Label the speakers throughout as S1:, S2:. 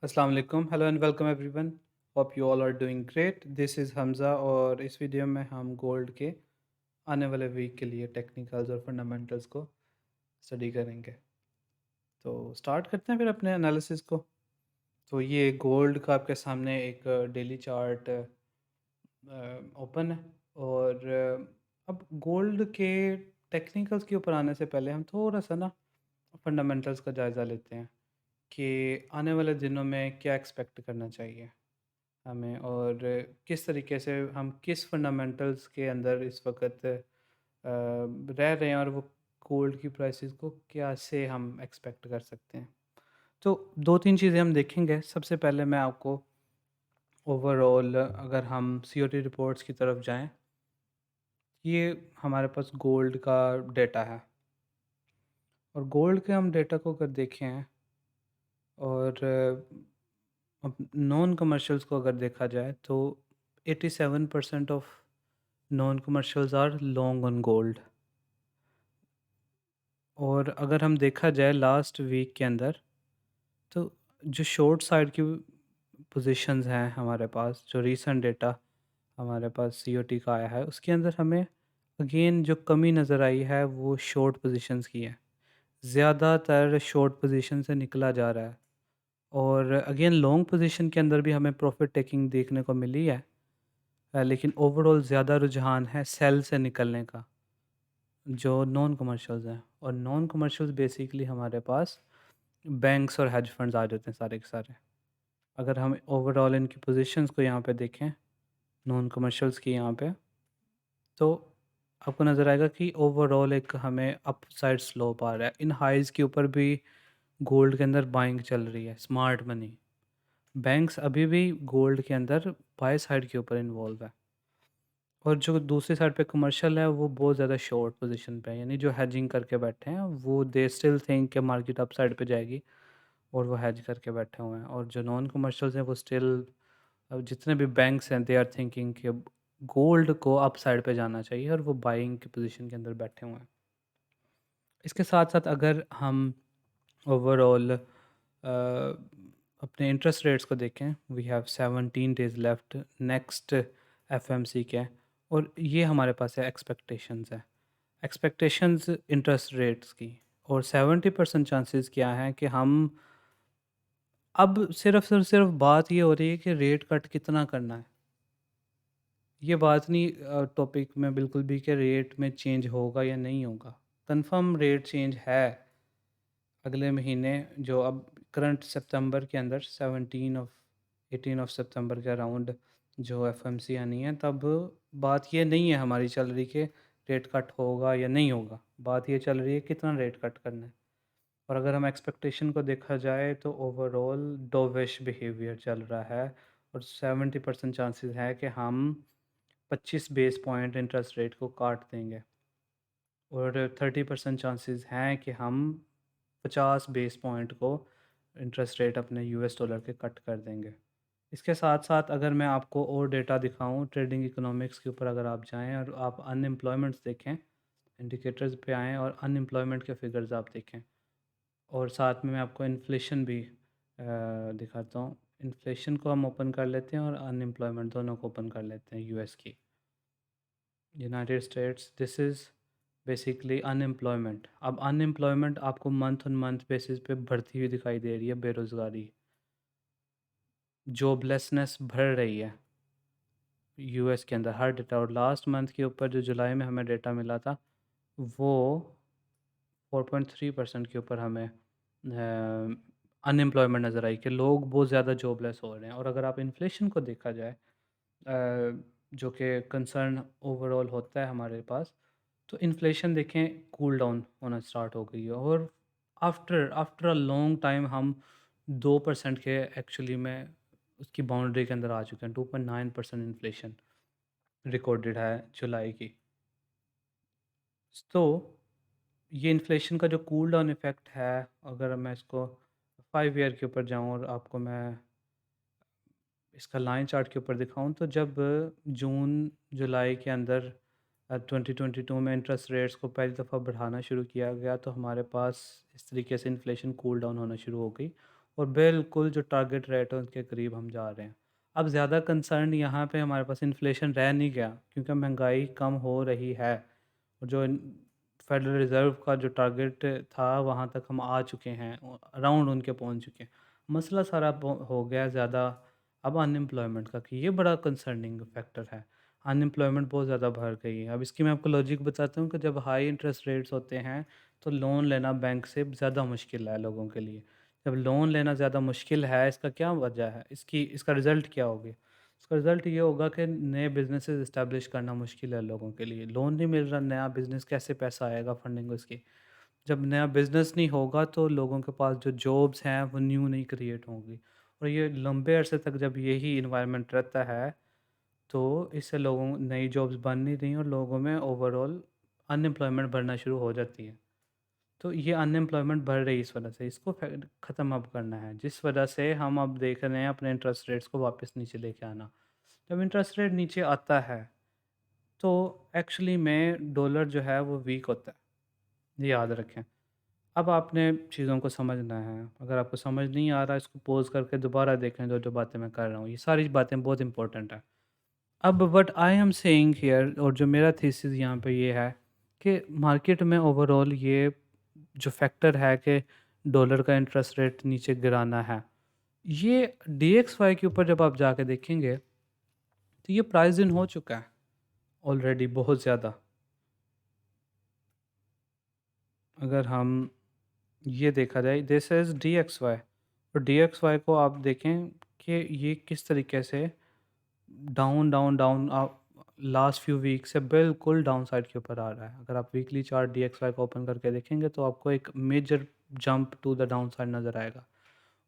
S1: अस्सलाम वालेकुम hello and welcome everyone. Hope you all are doing great. This is Hamza और इस वीडियो में हम गोल्ड के आने वाले वीक के लिए टेक्निकल्स और फंडामेंटल्स को स्टडी करेंगे। तो स्टार्ट करते हैं फिर अपने एनालिसिस को। तो ये गोल्ड का आपके सामने एक डेली चार्ट ओपन है और अब गोल्ड के टेक्निकल्स के ऊपर आने से पहले हम थोड़ा सा ना फंडामेंटल्स का जायज़ा लेते हैं कि आने वाले दिनों में क्या एक्सपेक्ट करना चाहिए हमें, और किस तरीके से हम किस फंडामेंटल्स के अंदर इस वक्त रह रहे हैं और वो गोल्ड की प्राइसेस को कैसे हम एक्सपेक्ट कर सकते हैं। तो दो तीन चीज़ें हम देखेंगे। सबसे पहले मैं आपको ओवरऑल अगर हम सीओटी रिपोर्ट्स की तरफ जाएं, ये हमारे पास गोल्ड का डेटा है और गोल्ड के हम डेटा को अगर देखें और अब नॉन कमर्शियल्स को अगर देखा जाए तो 87% of non commercials are long on gold. और अगर हम देखा जाए लास्ट वीक के अंदर, तो जो शॉर्ट साइड की पोजीशंस हैं हमारे पास, जो रीसेंट डेटा हमारे पास सीओटी का आया है उसके अंदर हमें अगेन जो कमी नज़र आई है वो शॉर्ट पोजीशंस की है। ज़्यादातर शॉर्ट पोजीशन से निकला जा रहा है और अगेन लॉन्ग पोजीशन के अंदर भी हमें प्रॉफिट टेकिंग देखने को मिली है। लेकिन ओवरऑल ज़्यादा रुझान है सेल से निकलने का, जो नॉन कमर्शियल्स हैं। और नॉन कमर्शियल्स बेसिकली हमारे पास बैंक्स और हेज फंड्स आ जाते हैं सारे के सारे। अगर हम ओवरऑल इनकी पोजीशंस को यहाँ पे देखें नॉन कमर्शियल्स की यहाँ पे, तो आपको नज़र आएगा कि ओवरऑल एक हमें अप साइड स्लोप आ रहा है। इन हाइज़ के ऊपर भी गोल्ड के अंदर बाइंग चल रही है, स्मार्ट मनी। बैंक्स अभी भी गोल्ड के अंदर बाय साइड के ऊपर इन्वॉल्व है और जो दूसरी साइड पे कमर्शियल है वो बहुत ज़्यादा शॉर्ट पोजीशन पे है, यानी जो हेजिंग करके बैठे हैं वो दे स्टिल थिंक कि मार्केट अप साइड पे जाएगी और वो हेज करके बैठे हुए हैं। और जो नॉन कमर्शियल्स हैं वो स्टिल, अब जितने भी बैंक्स हैं दे आर थिंकिंग कि अब गोल्ड को अप साइड पे जाना चाहिए और वो बाइंग की पोजीशन के अंदर बैठे हुए हैं। इसके साथ साथ अगर हम ओवरऑल अपने इंटरेस्ट रेट्स को देखें, we have 17 days left next FMC के, और ये हमारे पास है एक्सपेक्टेशंस है, एक्सपेक्टेशंस इंटरेस्ट रेट्स की। और 70% चांसेस क्या हैं कि हम अब सिर्फ और सिर्फ बात ये हो रही है कि रेट कट कितना करना है। ये बात नहीं टॉपिक में बिल्कुल भी कि रेट में चेंज होगा या नहीं होगा। कंफर्म रेट चेंज है अगले महीने, जो अब करंट सितंबर के अंदर 17 ऑफ 18 ऑफ सितंबर के अराउंड जो एफएमसी आनी है, तब बात ये नहीं है हमारी चल रही कि रेट कट होगा या नहीं होगा। बात ये चल रही है कितना रेट कट करना है। और अगर हम एक्सपेक्टेशन को देखा जाए तो ओवरऑल डोविश बिहेवियर चल रहा है और 70% चांसेस है कि हम 25 बेस पॉइंट इंटरेस्ट रेट को काट देंगे और 30% चांसेस हैं कि हम 50 बेस पॉइंट को इंटरेस्ट रेट अपने यूएस डॉलर के कट कर देंगे। इसके साथ साथ अगर मैं आपको और डेटा दिखाऊं ट्रेडिंग इकोनॉमिक्स के ऊपर, अगर आप जाएं और आप अनएम्प्लॉयमेंट्स देखें, इंडिकेटर्स पे आएँ और अनएम्प्लॉयमेंट के फिगर्स आप देखें, और साथ में मैं आपको इन्फ्लेशन भी दिखाता हूँ। इन्फ्लेशन को हम ओपन कर लेते हैं और अनएम्प्लॉयमेंट दोनों को ओपन कर लेते हैं यूएस की, United states. This is basically unemployment. अब अनएम्प्लॉयमेंट आपको मंथ ऑन मंथ बेसिस पे बढ़ती हुई दिखाई दे रही है, बेरोज़गारी, जॉबलेसनेस बढ़ रही है यूएस के अंदर हर डेटा। और लास्ट मंथ के ऊपर जो जुलाई में हमें डेटा मिला था वो 4.3% के ऊपर हमें अनएम्प्लॉयमेंट नज़र आई, कि लोग बहुत ज़्यादा जॉबलेस हो रहे हैं। और अगर आप इन्फ्लेशन को देखा जाए, जो कि कंसर्न ओवरऑल होता है हमारे पास, तो इन्फ्लेशन देखें कूल डाउन होना स्टार्ट हो गई है और after after a long time हम 2% के एक्चुअली में उसकी बाउंड्री के अंदर आ चुके हैं। 2.9% इन्फ्लेशन रिकॉर्डेड है जुलाई की। तो ये इन्फ्लेशन का जो कूल डाउन इफ़ेक्ट है, अगर मैं इसको 5 ईयर के ऊपर जाऊँ और आपको मैं इसका लाइन चार्ट के ऊपर दिखाऊँ, तो जब जून जुलाई के अंदर 2022 में इंटरेस्ट रेट्स को पहली दफ़ा बढ़ाना शुरू किया गया, तो हमारे पास इस तरीके से इन्फ्लेशन कूल डाउन होना शुरू हो गई और बिल्कुल जो टारगेट रेट है उनके करीब हम जा रहे हैं। अब ज़्यादा कंसर्न यहाँ पे हमारे पास इन्फ्लेशन रह नहीं गया, क्योंकि महंगाई कम हो रही है। और जो फेडरल रिज़र्व का जो टारगेट था वहाँ तक हम आ चुके हैं, अराउंड उनके पहुँच चुके हैं। मसला सारा हो गया ज़्यादा अब अनएम्प्लॉयमेंट का, कि ये बड़ा कंसर्निंग फैक्टर है। अनएम्प्लॉयमेंट बहुत ज़्यादा बढ़ गई है। अब इसकी मैं आपको लॉजिक बताता हूँ कि जब हाई इंटरेस्ट रेट्स होते हैं तो लोन लेना बैंक से ज़्यादा मुश्किल है लोगों के लिए। जब लोन लेना ज़्यादा मुश्किल है, इसका क्या वजह है, इसका रिज़ल्ट क्या होगी? इसका रिज़ल्ट ये होगा कि नए बिज़नेसेस इस्टेब्लिश करना मुश्किल है लोगों के लिए। लोन नहीं मिल रहा, नया बिज़नेस कैसे पैसा आएगा फंडिंग उसकी? जब नया बिज़नेस नहीं होगा तो लोगों के पास जो जॉब्स हैं वो न्यू नहीं क्रिएट होंगी। और ये लंबे अरसे तक जब यही इन्वायरमेंट रहता है तो इससे लोगों नई जॉब्स बन नहीं रही और लोगों में ओवरऑल अनएम्प्लॉयमेंट बढ़ना शुरू हो जाती है। तो ये अनएम्प्लॉयमेंट बढ़ रही है इस वजह से, इसको ख़त्म अब करना है, जिस वजह से हम अब देख रहे हैं अपने इंटरेस्ट रेट्स को वापस नीचे लेके आना। जब इंटरेस्ट रेट नीचे आता है तो एक्चुअली में डॉलर जो है वो वीक होता है, ये याद रखें। अब आपने चीज़ों को समझना है, अगर आपको समझ नहीं आ रहा इसको पॉज़ करके दोबारा देखें, जो जो बातें मैं कर रहा हूँ, ये सारी बातें बहुत इंपॉर्टेंट है। अब what I am saying here, और जो मेरा थीसिस यहाँ पे ये है कि मार्केट में ओवरऑल ये जो फैक्टर है कि डॉलर का इंटरेस्ट रेट नीचे गिराना है, ये DXY के ऊपर जब आप जाके देखेंगे तो ये प्राइस इन हो चुका है ऑलरेडी बहुत ज़्यादा। अगर हम ये देखा जाए, दिस इज़ DXY, और DXY को आप देखें कि ये किस तरीके से down down down last few week से बिल्कुल डाउन साइड के ऊपर आ रहा है। अगर आप वीकली चार्ट DXY को ओपन करके देखेंगे तो आपको एक major jump to the downside नज़र आएगा।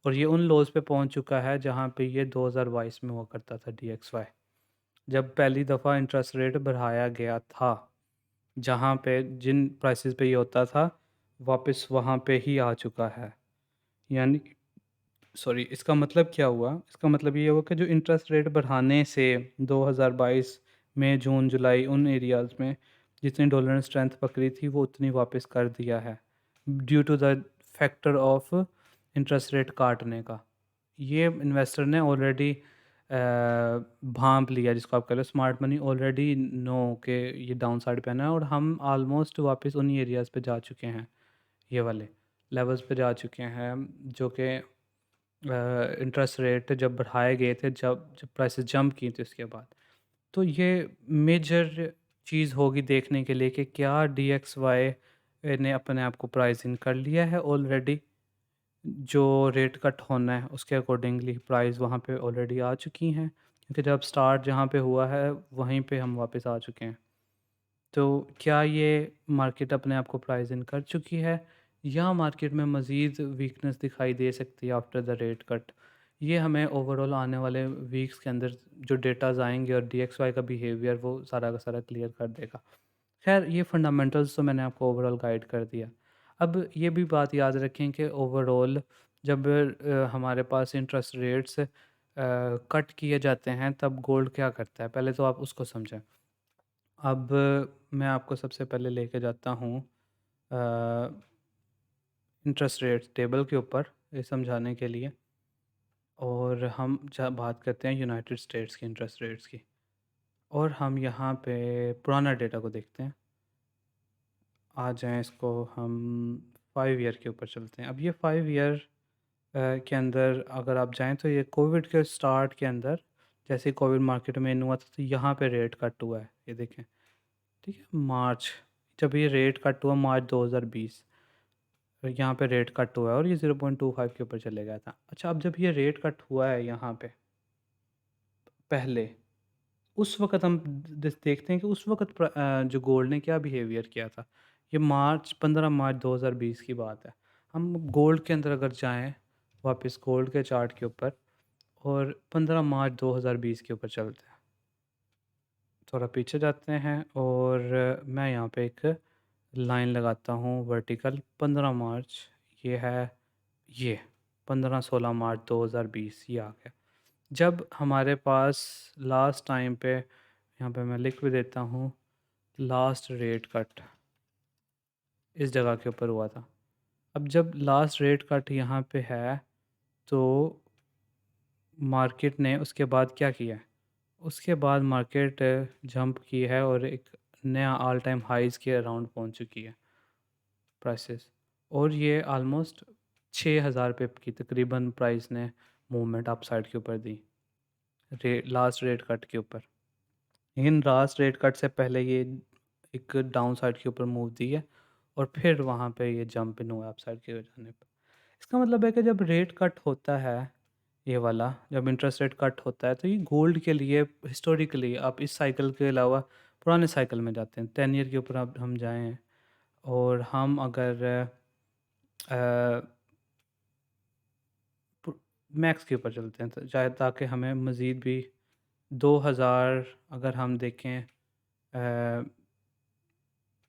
S1: और ये उन लोज पे पहुंच चुका है जहां पे ये 2022 में हुआ करता था DXY, जब पहली दफ़ा इंटरेस्ट रेट बढ़ाया गया था। जहां पे जिन प्राइसेस पे ये होता था वापस वहां पे ही आ चुका है। यानी सॉरी, इसका मतलब क्या हुआ? इसका मतलब ये हुआ कि जो इंटरेस्ट रेट बढ़ाने से 2022 में जून जुलाई उन एरियाज़ में जितनी डॉलर ने स्ट्रेंथ पकड़ी थी वो उतनी वापस कर दिया है, due to the factor of interest rate काटने का। ये इन्वेस्टर ने ऑलरेडी भांप लिया, जिसको आप कह लो स्मार्ट मनी ऑलरेडी नो के ये डाउन साइड पे आना है, और हम ऑलमोस्ट वापस उन्हीं एरियाज़ पे जा चुके हैं, ये वाले लेवल्स पे जा चुके हैं जो कि इंटरेस्ट रेट जब बढ़ाए गए थे, जब जब प्राइसेस जंप की थी उसके बाद। तो ये मेजर चीज़ होगी देखने के लिए कि क्या DXY ने अपने आप को प्राइस इन कर लिया है ऑलरेडी, जो रेट कट होना है उसके अकॉर्डिंगली प्राइस वहाँ पे ऑलरेडी आ चुकी हैं, क्योंकि जब स्टार्ट जहाँ पे हुआ है वहीं पे हम वापस आ चुके हैं। तो क्या ये मार्केट अपने आप को प्राइस इन कर चुकी है, या मार्केट में मज़ीद वीकनेस दिखाई दे सकती है आफ्टर द रेट कट? ये हमें ओवरऑल आने वाले वीक्स के अंदर जो डेटाज आएंगे और DXY का बिहेवियर वो सारा का सारा क्लियर कर देगा। खैर, ये फंडामेंटल्स तो मैंने आपको ओवरऑल गाइड कर दिया। अब ये भी बात याद रखें कि ओवरऑल जब हमारे पास इंटरेस्ट रेट्स कट किए जाते हैं तब गोल्ड क्या करता है, पहले तो आप उसको समझें। अब मैं आपको सबसे पहले लेके जाता हूँ इंटरेस्ट रेट टेबल के ऊपर, ये समझाने के लिए। और हम जब बात करते हैं यूनाइटेड स्टेट्स की इंटरेस्ट रेट्स की, और हम यहाँ पे पुराना डेटा को देखते हैं। आ जाएं, इसको हम 5 ईयर के ऊपर चलते हैं। अब ये 5 ईयर के अंदर अगर आप जाएं तो ये कोविड के स्टार्ट के अंदर, जैसे कोविड मार्केट में इन हुआ था तो यहाँ पे रेट कट हुआ है, ये देखें। ठीक है, मार्च, जब ये रेट कट हुआ मार्च 2020, और यहाँ पे रेट कट हुआ है और ये 0.25 के ऊपर चले गया था। अच्छा, अब जब ये रेट कट हुआ है यहाँ पे पहले, उस वक़्त हम देखते हैं कि उस वक़्त जो गोल्ड ने क्या बिहेवियर किया था। ये 15 मार्च 2020 की बात है। हम गोल्ड के अंदर अगर जाएँ, वापस गोल्ड के चार्ट के ऊपर, और 15 मार्च 2020 के ऊपर चलते हैं। थोड़ा पीछे जाते हैं और मैं यहाँ पे एक लाइन लगाता हूँ वर्टिकल, 15 मार्च, ये है, ये 15-16 मार्च 2020 ये आ गया। जब हमारे पास लास्ट टाइम पे, यहाँ पे मैं लिख भी देता हूँ, लास्ट रेट कट इस जगह के ऊपर हुआ था। अब जब लास्ट रेट कट यहाँ पे है तो मार्केट ने उसके बाद क्या किया है? उसके बाद मार्केट जंप की है और एक नया ऑल टाइम हाइज़ के अराउंड पहुंच चुकी है प्राइसेस। और ये ऑलमोस्ट 6,000 पे की तकरीबन प्राइस ने मूवमेंट अपसाइड के ऊपर दी लास्ट रेट कट के ऊपर। लेकिन लास्ट रेट कट से पहले ये एक डाउन साइड के ऊपर मूव दी है और फिर वहाँ पे ये जंप इन हुआ अपसाइड के जाने पे। इसका मतलब है कि जब रेट कट होता है, ये वाला जब इंटरेस्ट रेट कट होता है, तो ये गोल्ड के लिए हिस्टोरिकली आप इस साइकिल के अलावा पुराने साइकिल में जाते हैं 10 ईयर के ऊपर अब हम जाएं और हम अगर मैक्स के ऊपर चलते हैं तो शायद ताकि हमें मज़ीद भी 2000 अगर हम देखें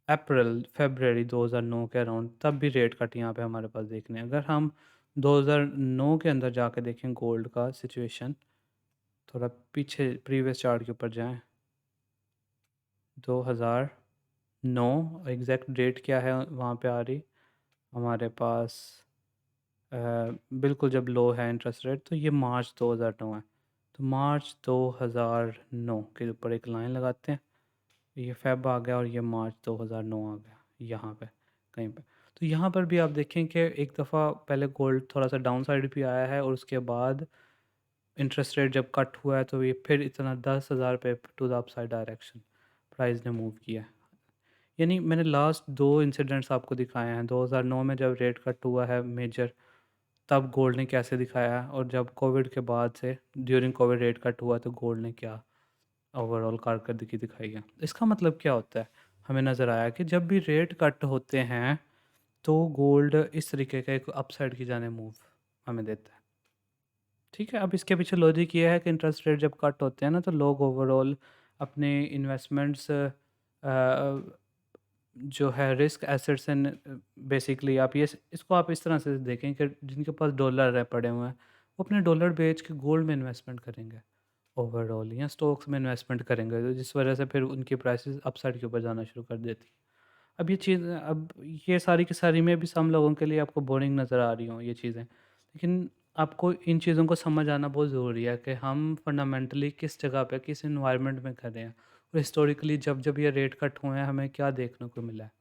S1: अप्रैल फरवरी 2009 के अराउंड, तब भी रेट कट यहाँ पे हमारे पास देखने हैं। अगर हम 2009 के अंदर जाके देखें गोल्ड का सिचुएशन, थोड़ा पीछे प्रीवियस चार्ट के ऊपर जाएं, 2009 एग्जैक्ट डेट क्या है वहाँ पे आ रही हमारे पास, अ, बिल्कुल जब लो है इंटरेस्ट रेट, तो ये मार्च 2009 है। तो मार्च 2009 के ऊपर एक लाइन लगाते हैं, ये फेब आ गया और ये मार्च 2009 आ गया यहाँ पे कहीं पे। तो यहाँ पर भी आप देखें कि एक दफ़ा पहले गोल्ड थोड़ा सा डाउन साइड भी आया है और उसके बाद इंटरेस्ट रेट जब कट हुआ है तो ये फिर इतना 10,000 पे to the upside direction price ने मूव किया है। यानी मैंने लास्ट दो इंसिडेंट्स आपको दिखाए हैं, 2009 में जब रेट कट हुआ है मेजर, तब गोल्ड ने कैसे दिखाया है, और जब कोविड के बाद से ड्यूरिंग कोविड रेट कट हुआ तो गोल्ड ने क्या ओवरऑल कारकर्दगी दिखाई है। इसका मतलब क्या होता है? हमें नज़र आया कि जब भी रेट कट होते हैं तो गोल्ड इस तरीके का एक अपसाइड की जाने मूव हमें देता है। ठीक है, अब इसके पीछे लॉजिक ये है कि इंटरेस्ट रेट जब कट होते हैं ना, तो लोग ओवरऑल अपने इन्वेस्टमेंट्स जो है रिस्क एसेट्स एंड बेसिकली आप ये इसको आप इस तरह से देखें कि जिनके पास डॉलर है पड़े हुए हैं, वो अपने डॉलर बेच के गोल्ड में इन्वेस्टमेंट करेंगे ओवरऑल, या स्टॉक्स में इन्वेस्टमेंट करेंगे, तो जिस वजह से फिर उनकी प्राइसेस अपसाइड के ऊपर जाना शुरू कर देती है। अब ये चीज़, अब ये सारी की सारी में भी सम लोगों के लिए आपको बोरिंग नज़र आ रही हों ये चीज़ें, लेकिन आपको इन चीज़ों को समझ आना बहुत ज़रूरी है कि हम फंडामेंटली किस जगह पे किस इन्वायरमेंट में खड़े हैं और हिस्टोरिकली जब जब ये रेट कट हुए हैं हमें क्या देखने को मिला है।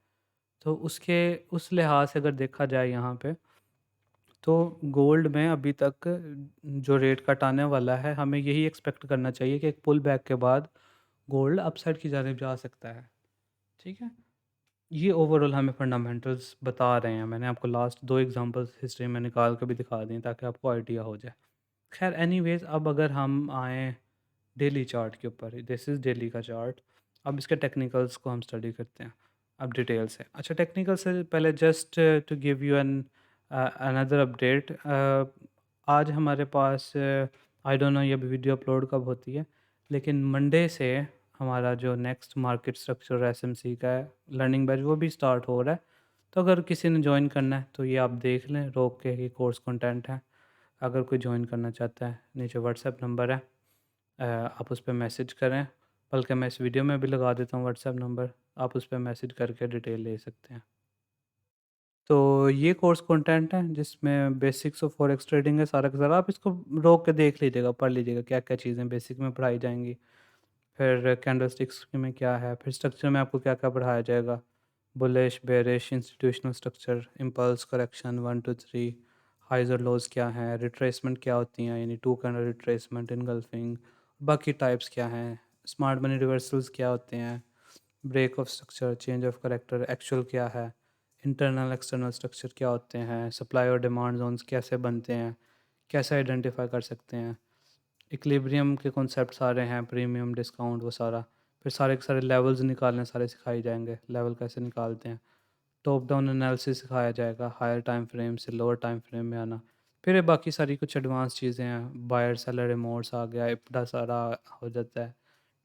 S1: तो उसके उस लिहाज से अगर देखा जाए यहाँ पे, तो गोल्ड में अभी तक जो रेट कट आने वाला है, हमें यही एक्सपेक्ट करना चाहिए कि एक पुल बैक के बाद गोल्ड अपसाइड की जानिब जा सकता है। ठीक है, ये ओवरऑल हमें फंडामेंटल्स बता रहे हैं। मैंने आपको लास्ट दो एग्जांपल्स हिस्ट्री में निकाल के भी दिखा दिए ताकि आपको आइडिया हो जाए। खैर एनीवेज, अब अगर हम आएँ डेली चार्ट के ऊपर, दिस इज़ डेली का चार्ट। अब इसके टेक्निकल्स को हम स्टडी करते हैं अब डिटेल से। अच्छा, टेक्निकल से पहले just to give you an another update, आज हमारे पास आई डोंट नो ये वीडियो अपलोड कब होती है, लेकिन मंडे से हमारा जो नेक्स्ट मार्केट स्ट्रक्चर एसएमसी का है लर्निंग बैच, वो भी स्टार्ट हो रहा है। तो अगर किसी ने ज्वाइन करना है तो ये आप देख लें रोक के कि कोर्स कंटेंट है। अगर कोई ज्वाइन करना चाहता है, नीचे व्हाट्सएप नंबर है, आप उस पर मैसेज करें, बल्कि मैं इस वीडियो में भी लगा देता हूँ व्हाट्सएप नंबर, आप उस पर मैसेज करके डिटेल ले सकते हैं। तो ये कोर्स कंटेंट है जिसमें बेसिक्स ऑफ फॉरेक्स ट्रेडिंग है सारा का सारा। आप इसको रोक के देख लीजिएगा, पढ़ लीजिएगा क्या क्या चीज़ें बेसिक में पढ़ाई जाएंगी, फिर कैंडलस्टिक्स में क्या है, फिर स्ट्रक्चर में आपको क्या क्या पढ़ाया जाएगा, bullish bearish institutional structure, impulse correction 1 2 3, highs और लोज क्या हैं, रिट्रेसमेंट क्या होती हैं यानी टू कैंडल रिट्रेसमेंट, इनगल्फिंग, बाकी टाइप्स क्या हैं, स्मार्ट मनी रिवर्सल्स क्या होते हैं, break of structure, change of character, actual क्या है, इंटरनल एक्सटर्नल स्ट्रक्चर क्या होते हैं, सप्लाई और डिमांड जोन्स कैसे बनते हैं, कैसे आइडेंटिफाई कर सकते हैं, इक्विलिब्रियम के कॉन्सेप्ट सारे हैं, प्रीमियम डिस्काउंट वो सारा, फिर सारे के सारे लेवल्स निकालने सारे सिखाए जाएंगे, लेवल कैसे निकालते हैं, टॉप डाउन एनालिसिस सिखाया जाएगा, हायर टाइम फ्रेम से लोअर टाइम फ्रेम में आना, फिर ये बाकी सारी कुछ एडवांस चीज़ें हैं, बायर सेलर रिमोट्स आ गया, इपडा सारा हो जाता है,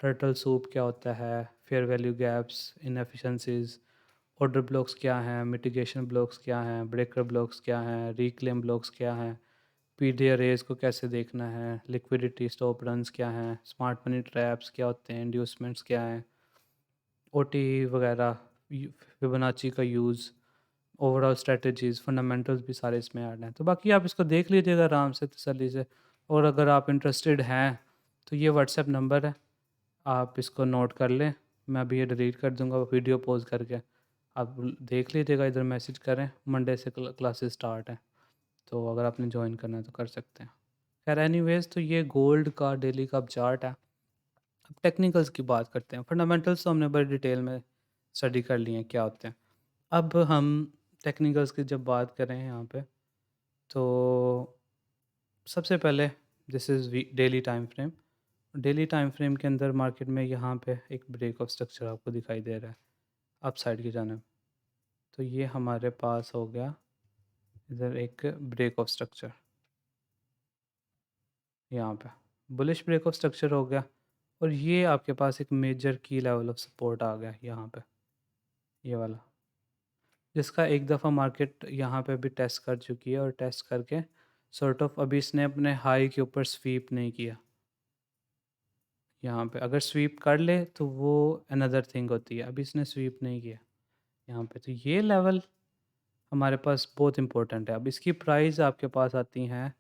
S1: टर्टल सूप क्या होता है, fair value gaps, inefficiencies, order blocks क्या हैं, मिटिगेशन ब्लॉक्स क्या हैं, ब्रेकर ब्लॉक्स क्या हैं, रिक्लेम ब्लॉक्स क्या हैं, पीडी अरेज को कैसे देखना है, लिक्विडिटी स्टॉप रन्स क्या हैं, स्मार्ट मनी ट्रैप्स क्या होते हैं, इंड्यूसमेंट्स क्या हैं, ओटी वगैरह, फिबोनाची का यूज़, ओवरऑल स्ट्रेटजीज़, फंडामेंटल्स भी सारे इसमें ऐड हैं। तो बाकी आप इसको देख लीजिएगा आराम से तसल्ली से, और अगर आप इंटरेस्टेड हैं तो ये व्हाट्सएप नंबर है, आप इसको नोट कर लें। मैं अभी ये डिलीट कर दूँगा वीडियो पॉज़ करके। आप देख लीजिएगा, इधर मैसेज करें, मंडे से क्लासेस स्टार्ट हैं, तो अगर आपने जॉइन करना है तो कर सकते हैं। खैर एनीवेज़, तो ये गोल्ड का डेली का चार्ट है। अब टेक्निकल्स की बात करते हैं। फंडामेंटल्स तो हमने बड़ी डिटेल में स्टडी कर लिए हैं क्या होते हैं। अब हम टेक्निकल्स की जब बात करें यहाँ पे, तो सबसे पहले this is daily time frame. Daily time frame के अंदर मार्केट में यहाँ पे एक ब्रेक ऑफ स्ट्रक्चर आपको दिखाई दे रहा है अप साइड की जानब। तो ये हमारे पास हो गया इधर एक ब्रेक ऑफ स्ट्रक्चर, यहाँ पे बुलिश ब्रेक ऑफ स्ट्रक्चर हो गया, और ये आपके पास एक मेजर की लेवल ऑफ सपोर्ट आ गया यहाँ पे, ये वाला, जिसका एक दफ़ा मार्केट यहाँ पे भी टेस्ट कर चुकी है, और टेस्ट करके सॉर्ट ऑफ अभी इसने अपने हाई के ऊपर स्वीप नहीं किया। यहाँ पे अगर स्वीप कर ले तो वो अनदर थिंग होती है, अभी इसने स्वीप नहीं किया यहाँ पे। तो ये लेवल हमारे पास बहुत इंपॉर्टेंट है। अब इसकी प्राइस आपके पास आती हैं,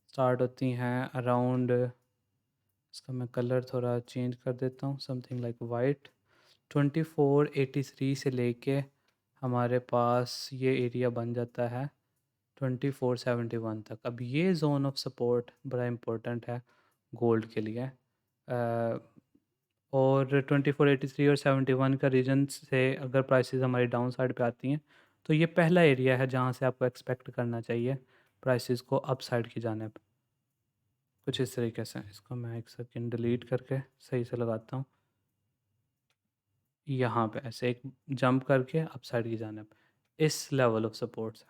S1: स्टार्ट होती हैं अराउंड, इसका मैं कलर थोड़ा चेंज कर देता हूँ, समथिंग लाइक वाइट। 2483 से लेके हमारे पास ये एरिया बन जाता है 2471 तक। अब ये जोन ऑफ सपोर्ट बड़ा इम्पोर्टेंट है गोल्ड के लिए। और 2483 और 71 का रीजन से अगर प्राइसेस हमारी डाउन साइड पे आती हैं, तो ये पहला एरिया है जहाँ से आपको एक्सपेक्ट करना चाहिए प्राइसेस को अप साइड की जानिब। कुछ इस तरीके से, इसको मैं एक सेकंड डिलीट करके सही से लगाता हूँ। यहाँ पे ऐसे एक जंप करके अप साइड की जानिब इस लेवल ऑफ सपोर्ट से।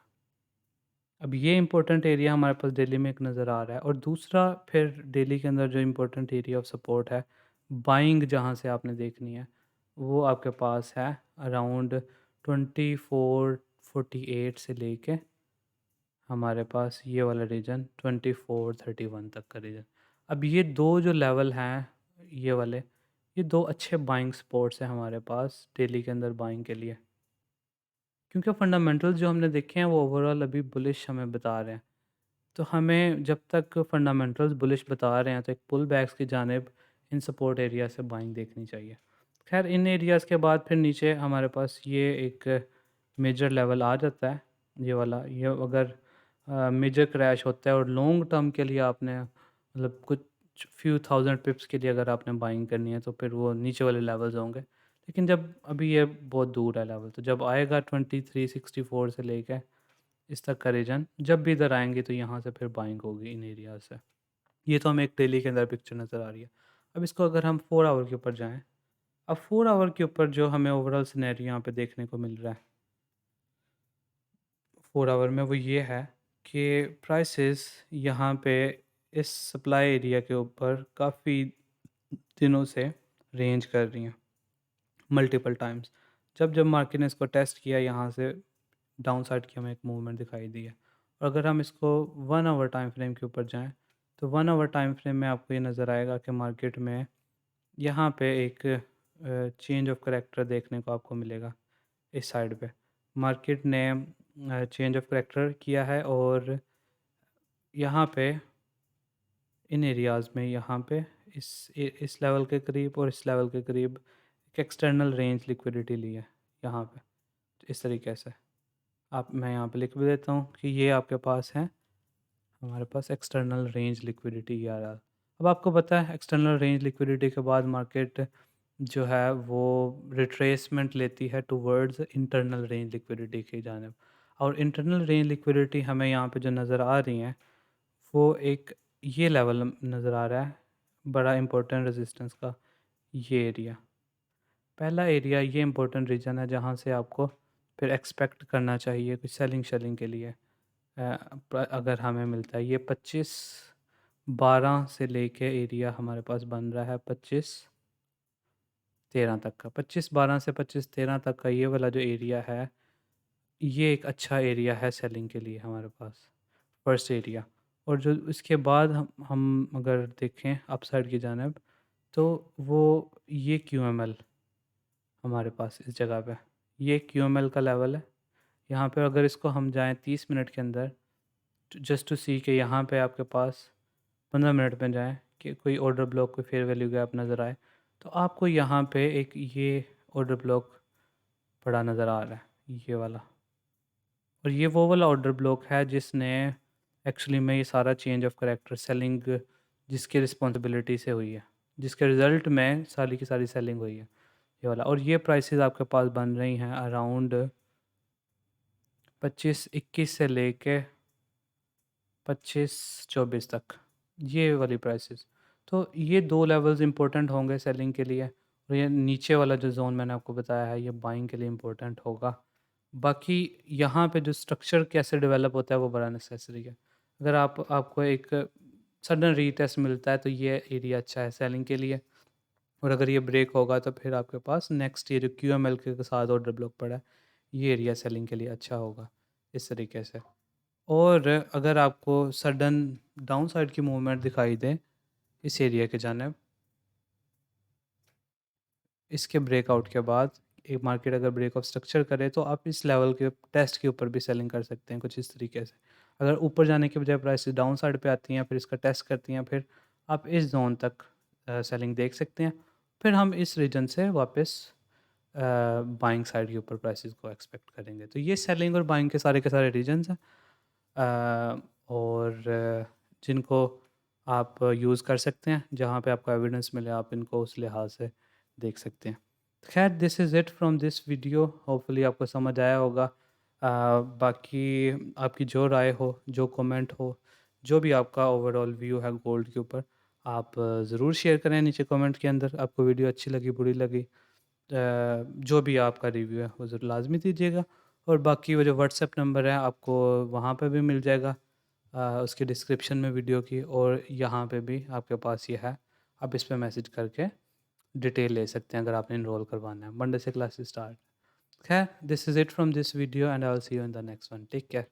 S1: अब ये इम्पोर्टेंट एरिया हमारे पास डेली में एक नज़र आ रहा है। और दूसरा फिर डेली के अंदर जो इम्पोर्टेंट एरिया ऑफ सपोर्ट है, बाइंग जहाँ से आपने देखनी है, वो आपके पास है अराउंड 2448 से लेके हमारे पास ये वाला रीजन 2431 तक का रीजन। अब ये दो जो लेवल हैं, ये वाले, ये दो अच्छे बाइंग सपोर्ट्स हैं हमारे पास डेली के अंदर बाइंग के लिए, क्योंकि फंडामेंटल्स जो हमने देखे हैं वो ओवरऑल अभी बुलिश हमें बता रहे हैं। तो हमें जब तक फंडामेंटल्स बुलिश बता रहे हैं तो एक पुल बैक्स की जानिब इन सपोर्ट एरिया से बाइंग देखनी चाहिए। खैर इन एरियाज़ के बाद फिर नीचे हमारे पास ये एक मेजर लेवल आ जाता है, ये वाला। ये अगर मेजर क्रैश होता है और लॉन्ग टर्म के लिए आपने मतलब कुछ फ्यू थाउजेंड पिप्स के लिए अगर आपने बाइंग करनी है, तो फिर वो नीचे वाले लेवल्स होंगे। लेकिन जब अभी ये बहुत दूर है लेवल, तो जब आएगा 2364 से लेके इस तक का रीजन, जब भी इधर आएंगे तो यहाँ से फिर बाइंग होगी इन एरिया से। ये तो हमें एक डेली के अंदर पिक्चर नज़र आ रही है। अब इसको अगर हम 4 आवर के ऊपर जाएं, अब 4 आवर के ऊपर जो हमें ओवरऑल सिनेरियो यहाँ पे देखने को मिल रहा है 4 आवर में, वो ये है कि प्राइसेस यहाँ पे इस सप्लाई एरिया के ऊपर काफ़ी दिनों से रेंज कर रही हैं मल्टीपल टाइम्स। जब जब मार्केट ने इसको टेस्ट किया, यहाँ से डाउन साइड की हमें एक मूवमेंट दिखाई दी है। और अगर हम इसको 1 आवर टाइम फ्रेम के ऊपर जाएं, तो 1 आवर टाइम फ्रेम में आपको ये नज़र आएगा कि मार्केट में यहाँ पे एक चेंज ऑफ करेक्टर देखने को आपको मिलेगा। इस साइड पे मार्केट ने चेंज ऑफ करेक्टर किया है, और यहाँ पे इन एरियाज़ में यहाँ पे इस लेवल के करीब और इस लेवल के करीब एक एक्सटर्नल रेंज लिक्विडिटी ली है यहाँ पे। तो इस तरीके से आप, मैं यहाँ पे लिख भी देता हूँ कि ये आपके पास है हमारे पास एक्सटर्नल रेंज लिक्विडिटी या। अब आपको पता है एक्सटर्नल रेंज लिक्विडिटी के बाद मार्केट जो है वो रिट्रेसमेंट लेती है टुवर्ड्स इंटरनल रेंज लिक्विडिटी की जानिब। और इंटरनल रेंज लिक्विडिटी हमें यहाँ पे जो नज़र आ रही हैं, वो एक ये लेवल नज़र आ रहा है बड़ा इंपॉर्टेंट रेजिस्टेंस का, ये एरिया। पहला एरिया ये इंपॉर्टेंट रीजन है जहाँ से आपको फिर एक्सपेक्ट करना चाहिए कुछ सेलिंग शेलिंग के लिए। अगर हमें मिलता है ये 25-12 से लेके एरिया हमारे पास बन रहा है 25-13 तक का। 25-12 से 25-13 तक का ये वाला जो एरिया है, ये एक अच्छा एरिया है सेलिंग के लिए हमारे पास, फर्स्ट एरिया। और जो इसके बाद हम अगर देखें अपसाइड की जानिब, तो वो ये QML हमारे पास इस जगह पे, ये QML का लेवल है। यहाँ पे अगर इसको हम जाएँ 30 मिनट के अंदर, जस्ट टू सी कि यहाँ पे आपके पास 15 मिनट में जाएँ कि कोई ऑर्डर ब्लॉक, कोई फेयर वैल्यू गैप नज़र आए, तो आपको यहाँ पे एक ये ऑर्डर ब्लॉक पड़ा नज़र आ रहा है, ये वाला। और ये वो वाला ऑर्डर ब्लॉक है जिसने एक्चुअली में ये सारा चेंज ऑफ करैक्टर सेलिंग जिसकी रिस्पॉन्सिबिलिटी से हुई है, जिसके रिज़ल्ट में सारी की सारी सेलिंग हुई है, ये वाला। और ये प्राइसेस आपके पास बन रही हैं अराउंड 25-21 से लेके 25-24 तक, ये वाली प्राइसेस। तो ये 2 लेवल्स इंपॉर्टेंट होंगे सेलिंग के लिए, और ये नीचे वाला जो ज़ोन मैंने आपको बताया है ये बाइंग के लिए इंपॉर्टेंट होगा। बाकी यहाँ पे जो स्ट्रक्चर कैसे डेवलप होता है वो बड़ा नेसेसरी है। अगर आपको एक सडन रीटेस्ट मिलता है तो ये एरिया अच्छा है सेलिंग के लिए, और अगर ये ब्रेक होगा तो फिर आपके पास नेक्स्ट ये जो QML के साथ ऑर्डर ब्लॉक पड़ा है, ये एरिया सेलिंग के लिए अच्छा होगा इस तरीके से। और अगर आपको सडन डाउन साइड की मूवमेंट दिखाई दे इस एरिया के जानिब, इसके ब्रेकआउट के बाद एक मार्केट अगर ब्रेक ऑफ स्ट्रक्चर करे तो आप इस लेवल के टेस्ट के ऊपर भी सेलिंग कर सकते हैं कुछ इस तरीके से। अगर ऊपर जाने के बजाय प्राइसेस डाउन साइड पे आती हैं, फिर इसका टेस्ट करती हैं, फिर आप इस जोन तक सेलिंग देख सकते हैं। फिर हम इस रीजन से वापस बाइंग साइड के ऊपर प्राइसेस को एक्सपेक्ट करेंगे। तो ये सेलिंग और बाइंग के सारे रीजन्स हैं, और जिनको आप यूज़ कर सकते हैं, जहाँ पे आपको एविडेंस मिले आप इनको उस लिहाज से देख सकते हैं। खैर, this is it from this video, hopefully आपको समझ आया होगा। बाकी आपकी जो राय हो, जो कमेंट हो, जो भी आपका ओवरऑल व्यू है गोल्ड के ऊपर, आप ज़रूर शेयर करें नीचे कमेंट के अंदर। आपको वीडियो अच्छी लगी, बुरी लगी, जो भी आपका रिव्यू है वो ज़रूर लाजमी दीजिएगा। और बाकी वो जो व्हाट्सएप नंबर है आपको वहाँ पे भी मिल जाएगा, उसके डिस्क्रिप्शन में वीडियो की, और यहाँ पे भी आपके पास ये है। आप इस पे मैसेज करके डिटेल ले सकते हैं अगर आपने इनरोल करवाना है। मंडे से क्लासेस स्टार्ट। खैर, this is it from this video and I will see you in the next one. Take care.